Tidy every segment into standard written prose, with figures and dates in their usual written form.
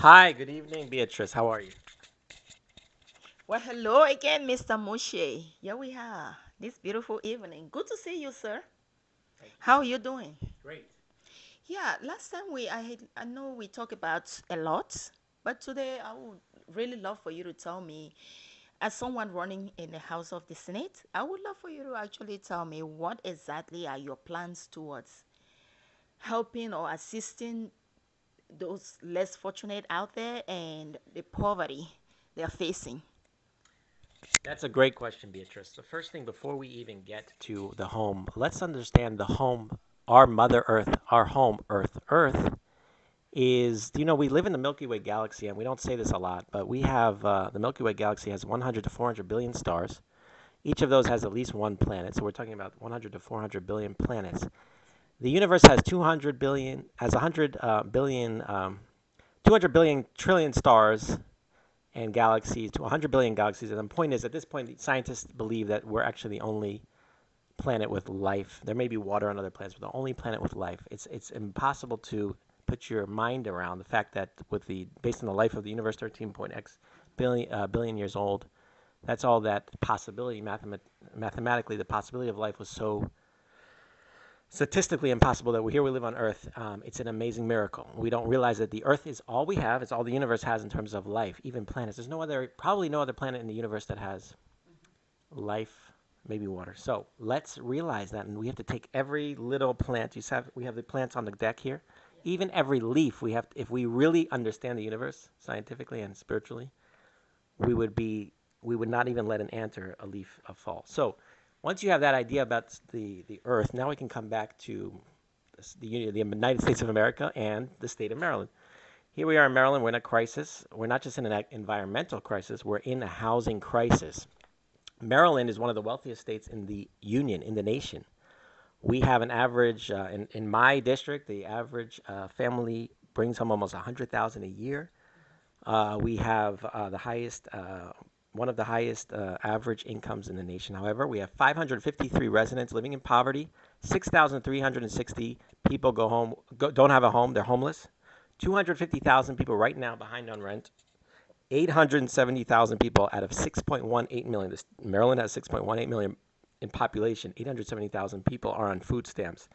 Hi, good evening, Beatrice. How are you? Well, hello again, Mr. Moshe. Here we are this beautiful evening. Good to see you, sir. Thank you. How are you doing? Great. Yeah, last time I know we talked about a lot, but today I would really love for you to tell me, as someone running in the House of the Senate, I would love for you to actually tell me what exactly are your plans towards helping or assisting those less fortunate out there and the poverty they're facing. That's a great question, Beatrice. The first thing before we even get to the home, let's understand the home, our Mother Earth, our home, Earth. Earth is, we live in the Milky Way galaxy, and we don't say this a lot, but we have the Milky Way galaxy has 100 to 400 billion stars. Each of those has at least one planet, so we're talking about 100 to 400 billion planets. The universe has 200 billion, has 100 billion, 200 billion trillion stars and galaxies to 100 billion galaxies. And the point is, at this point, scientists believe that we're actually the only planet with life. There may be water on other planets, but the only planet with life. It's impossible to put your mind around the fact that with the based on the life of the universe, 13 billion years old. That's all that possibility. Mathematically, the possibility of life was so statistically impossible that here we live on Earth. It's an amazing miracle. We don't realize that the Earth is all we have. It's all the universe has in terms of life, even planets. There's no other, probably no other planet in the universe that has life, maybe water. So let's realize that, and we have to take every little plant. We have the plants on the deck here. Even every leaf, we have. If we really understand the universe scientifically and spiritually, we would be we would not even let an ant or a leaf fall. So once you have that idea about the Earth, now we can come back to the United States of America and the state of Maryland. Here we are in Maryland. We're in a crisis. We're not just in an environmental crisis. We're in a housing crisis. Maryland is one of the wealthiest states in the union, in the nation. We have an average in my district. The average family brings home almost 100,000 a year. We have the highest, one of the highest average incomes in the nation. However, we have 553 residents living in poverty. 6,360 people don't have a home. They're homeless. 250,000 people right now behind on rent. 870,000 people out of 6.18 million. Maryland has 6.18 million in population. 870,000 people are on food stamps.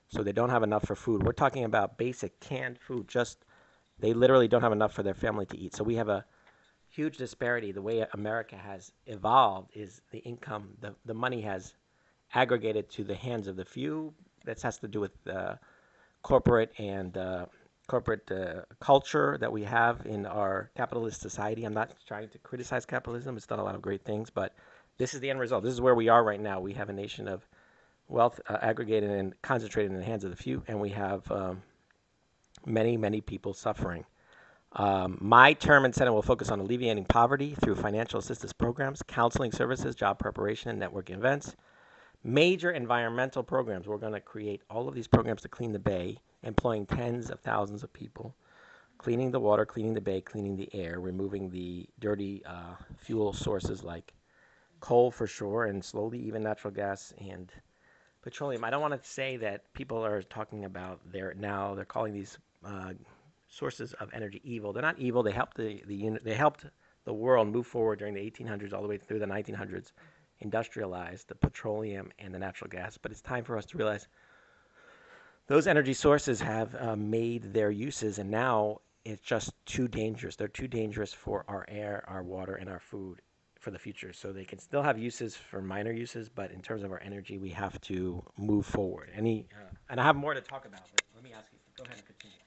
So they don't have enough for food. We're talking about basic canned food, just they literally don't have enough for their family to eat. So we have a huge disparity. The way America has evolved is the income, the money has aggregated to the hands of the few. That has to do with corporate and corporate culture that we have in our capitalist society. I'm not trying to criticize capitalism. It's done a lot of great things, but this is the end result. This is where we are right now. We have a nation of wealth aggregated and concentrated in the hands of the few, and we have many, many people suffering. My term in Senate will focus on alleviating poverty through financial assistance programs, counseling services, job preparation, and networking events. Major environmental programs. We're going to create all of these programs to clean the bay, employing tens of thousands of people, cleaning the water, cleaning the bay, cleaning the air, removing the dirty fuel sources like coal for sure, and slowly even natural gas and petroleum. I don't want to say that people are talking about they're calling these sources of energy evil. They're not evil. They helped they helped the world move forward during the 1800s all the way through the 1900s, industrialize the petroleum and the natural gas. But it's time for us to realize those energy sources have made their uses, and now it's just too dangerous. They're too dangerous for our air, our water, and our food for the future. So they can still have uses for minor uses, but in terms of our energy, we have to move forward. And I have more to talk about, but let me ask you. Go ahead and continue.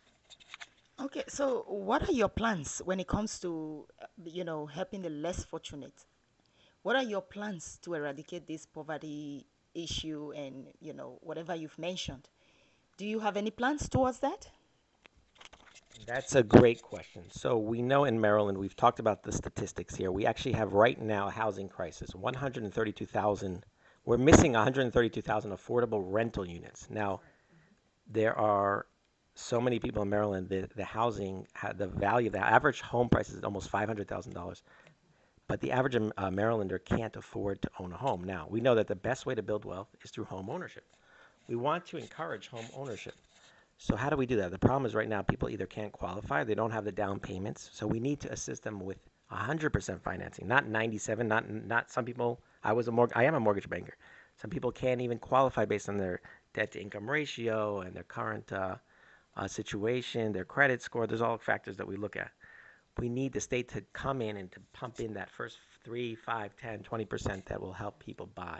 Okay, so what are your plans when it comes to, helping the less fortunate? What are your plans to eradicate this poverty issue and, whatever you've mentioned? Do you have any plans towards that? That's a great question. So we know in Maryland, we've talked about the statistics here. We actually have right now a housing crisis. 132,000. We're missing 132,000 affordable rental units. Now, there are so many people in Maryland. The housing, the value, the average home price is almost $500,000. But the average Marylander can't afford to own a home. Now, we know that the best way to build wealth is through home ownership. We want to encourage home ownership. So how do we do that? The problem is right now people either can't qualify, they don't have the down payments. So we need to assist them with 100% financing, not 97, not some people. I am a mortgage banker. Some people can't even qualify based on their debt to income ratio and their current situation, their credit score. There's all factors that we look at. We need the state to come in and to pump in that first 3, 5, 10, 20% that will help people buy.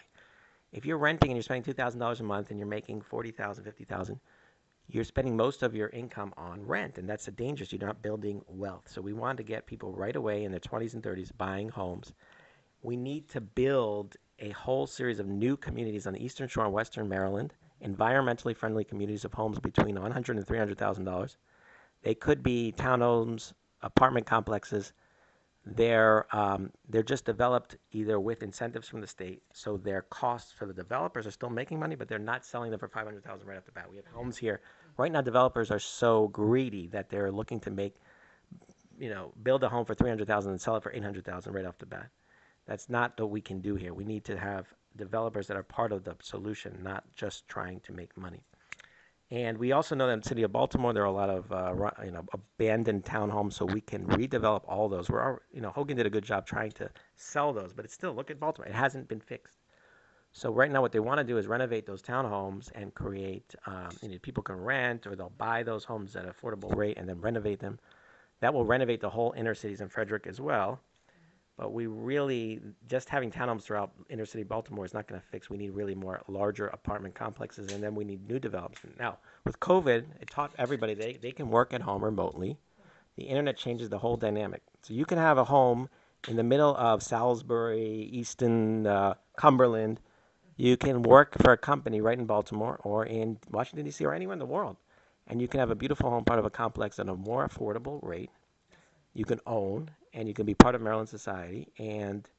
If you're renting and you're spending $2,000 a month and you're making 40,000, 50,000, you're spending most of your income on rent, and that's a dangerous. You're not building wealth. So we want to get people right away in their 20s and 30s buying homes. We need to build a whole series of new communities on the Eastern Shore and Western Maryland, environmentally friendly communities of homes between 100 and $300,000. They could be townhomes, apartment complexes. They're just developed either with incentives from the state, so their costs for the developers are still making money, but they're not selling them for 500,000 right off the bat. We have homes here right now. Developers are so greedy that they're looking to build a home for 300,000 and sell it for 800,000 right off the bat. That's not what we can do here. We need to have developers that are part of the solution, not just trying to make money. And we also know that in the city of Baltimore, there are a lot of abandoned townhomes, so we can redevelop all those. Hogan did a good job trying to sell those, but it's still, look at Baltimore, it hasn't been fixed. So right now, what they want to do is renovate those townhomes and create, people can rent or they'll buy those homes at an affordable rate and then renovate them. That will renovate the whole inner cities in Frederick as well. But we really, just having townhomes throughout inner city Baltimore is not going to fix. We need really more larger apartment complexes, and then we need new development. Now, with COVID, it taught everybody they can work at home remotely. The internet changes the whole dynamic. So you can have a home in the middle of Salisbury, Easton, Cumberland. You can work for a company right in Baltimore or in Washington, D.C., or anywhere in the world. And you can have a beautiful home, part of a complex at a more affordable rate. You can own, and you can be part of Maryland society and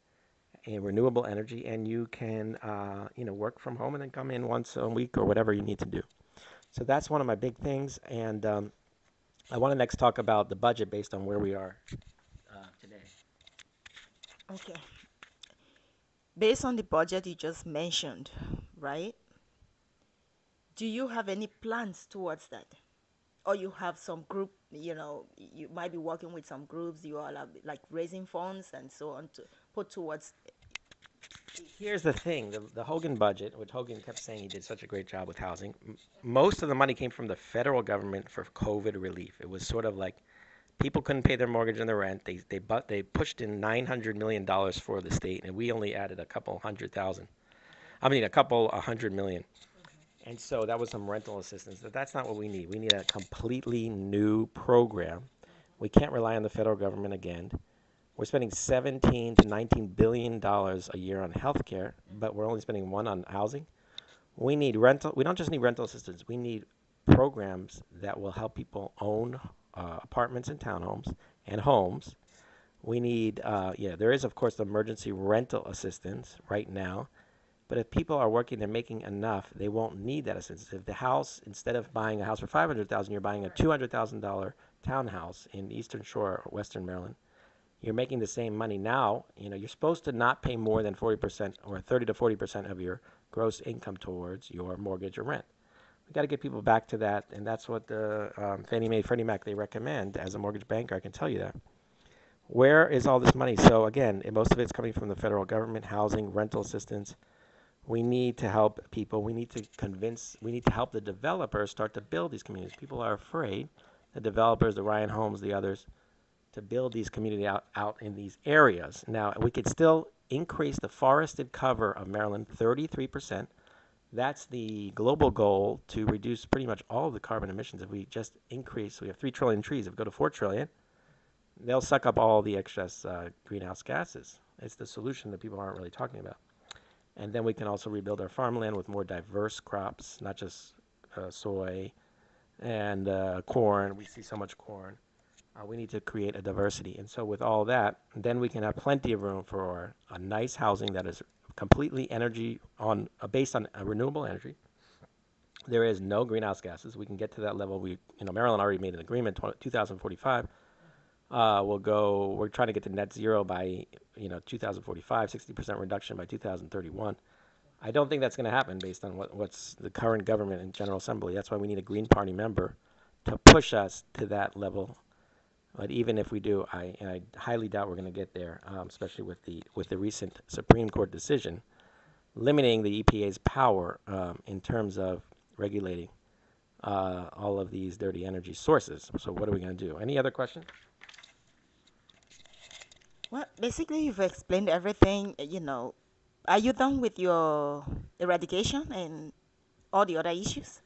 renewable energy, and you can work from home and then come in once a week or whatever you need to do. So that's one of my big things, and I want to next talk about the budget based on where we are today. Okay. Based on the budget you just mentioned, right? Do you have any plans towards that? Or you have some group, you might be working with some groups, you all are like raising funds and so on to put towards. Here's the thing: the Hogan budget, which Hogan kept saying he did such a great job with housing. Most of the money came from the federal government for COVID relief. It was sort of like people couldn't pay their mortgage and their rent. They pushed in $900 million for the state, and we only added a couple hundred thousand. I mean, a hundred million. And so that was some rental assistance. But that's not what we need. We need a completely new program. We can't rely on the federal government again. We're spending 17 to 19 billion dollars a year on healthcare, but we're only spending one on housing. We need rental. We don't just need rental assistance. We need programs that will help people own apartments and townhomes and homes. We need, there is of course the emergency rental assistance right now. But if people are working, they're making enough, they won't need that assistance. If the house, instead of buying a house for 500,000, you're buying a $200,000 townhouse in Eastern Shore or Western Maryland, you're making the same money now. You're supposed to not pay more than 40% or 30 to 40% of your gross income towards your mortgage or rent. We got to get people back to that, and that's what the Fannie Mae, Freddie Mac they recommend. As a mortgage banker, I can tell you that. Where is all this money? So again, most of it's coming from the federal government, housing, rental assistance. We need to help people. We need to help the developers start to build these communities. People are afraid, the developers, the Ryan Homes, the others, to build these communities out in these areas. Now, we could still increase the forested cover of Maryland 33%. That's the global goal to reduce pretty much all of the carbon emissions. If we just increase, we have 3 trillion trees. If we go to 4 trillion, they'll suck up all the excess greenhouse gases. It's the solution that people aren't really talking about. And then we can also rebuild our farmland with more diverse crops, not just soy and corn. We see so much corn. We need to create a diversity. And so with all that, then we can have plenty of room for a nice housing that is completely based on renewable energy. There is no greenhouse gases. We can get to that level. Maryland already made an agreement, 2045. We're trying to get to net zero by 2045, 60% reduction by 2031. I don't think that's going to happen based on what's the current government and General Assembly. That's why we need a Green Party member to push us to that level. But even if we do, I highly doubt we're going to get there, especially with the recent Supreme Court decision limiting the EPA's power in terms of regulating all of these dirty energy sources. So what are we going to do? Any other question? Well, basically, you've explained everything. Are you done with your eradication and all the other issues?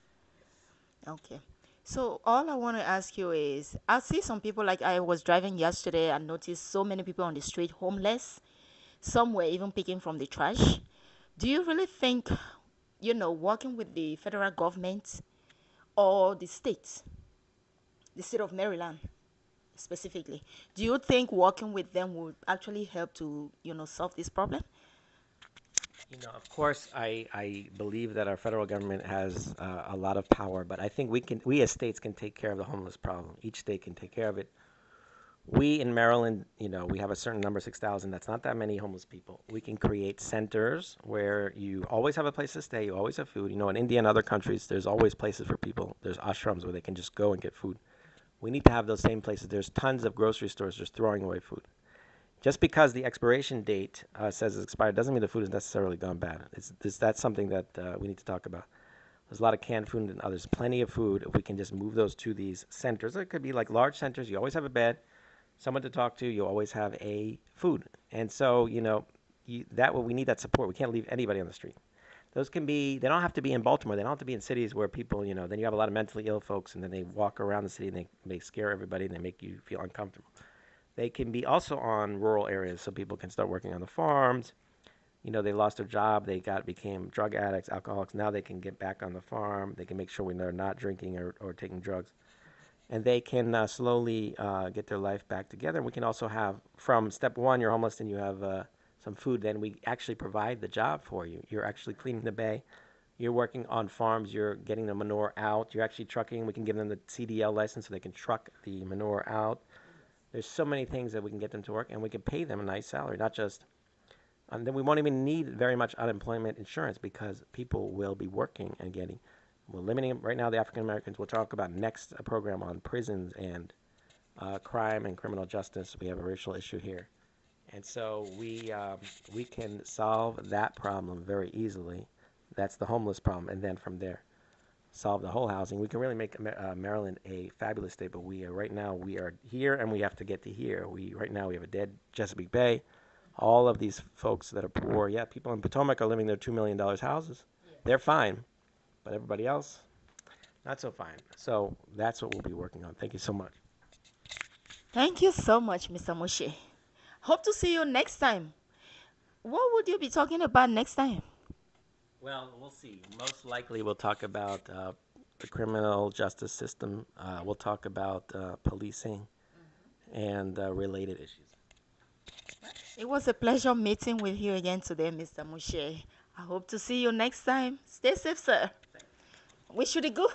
Okay. So all I want to ask you is, I see some people, like I was driving yesterday and noticed so many people on the street homeless. Some were even picking from the trash. Do you really think, working with the federal government or the state of Maryland specifically, do you think working with them would actually help to, solve this problem? Of course, I believe that our federal government has a lot of power, but I think we as states can take care of the homeless problem. Each state can take care of it. We in Maryland, we have a certain number, 6,000. That's not that many homeless people. We can create centers where you always have a place to stay. You always have food. In India and other countries, there's always places for people. There's ashrams where they can just go and get food. We need to have those same places. There's tons of grocery stores just throwing away food. Just because the expiration date says it's expired doesn't mean the food is necessarily gone bad. That's something that we need to talk about. There's a lot of canned food and others. Plenty of food. If we can just move those to these centers, it could be like large centers. You always have a bed, someone to talk to. You always have a food, and so that we need that support. We can't leave anybody on the street. Those can be. They don't have to be in Baltimore. They don't have to be in cities where people. Then you have a lot of mentally ill folks, and then they walk around the city and they scare everybody and they make you feel uncomfortable. They can be also on rural areas, so people can start working on the farms. They lost their job, became drug addicts, alcoholics. Now they can get back on the farm. They can make sure when they're not drinking or taking drugs, and they can slowly get their life back together. And we can also have from step one, you're homeless and you have some food. Then we actually provide the job for you. You're actually cleaning the bay. You're working on farms. You're getting the manure out. You're actually trucking. We can give them the CDL license so they can truck the manure out. There's so many things that we can get them to work, and we can pay them a nice salary, not just. And then we won't even need very much unemployment insurance because people will be working and getting. We're limiting right now the African Americans. We'll talk about next a program on prisons and crime and criminal justice. We have a racial issue here, and so we can solve that problem very easily. That's the homeless problem, and then from there solve the whole housing. We can really make Maryland a fabulous state, but right now we are here and we have to get to here. We right now we have a dead Chesapeake Bay. All of these folks that are poor, yeah, people in Potomac are living in their $2 million houses. They're fine, but everybody else not so fine. So that's what we'll be working on. Thank you so much. Thank you so much, Mr. Moshe. Hope to see you next time. What would you be talking about next time? Well, we'll see. Most likely, we'll talk about the criminal justice system. We'll talk about policing and related issues. It was a pleasure meeting with you again today, Mr. Moshe. I hope to see you next time. Stay safe, sir. Wish you the good.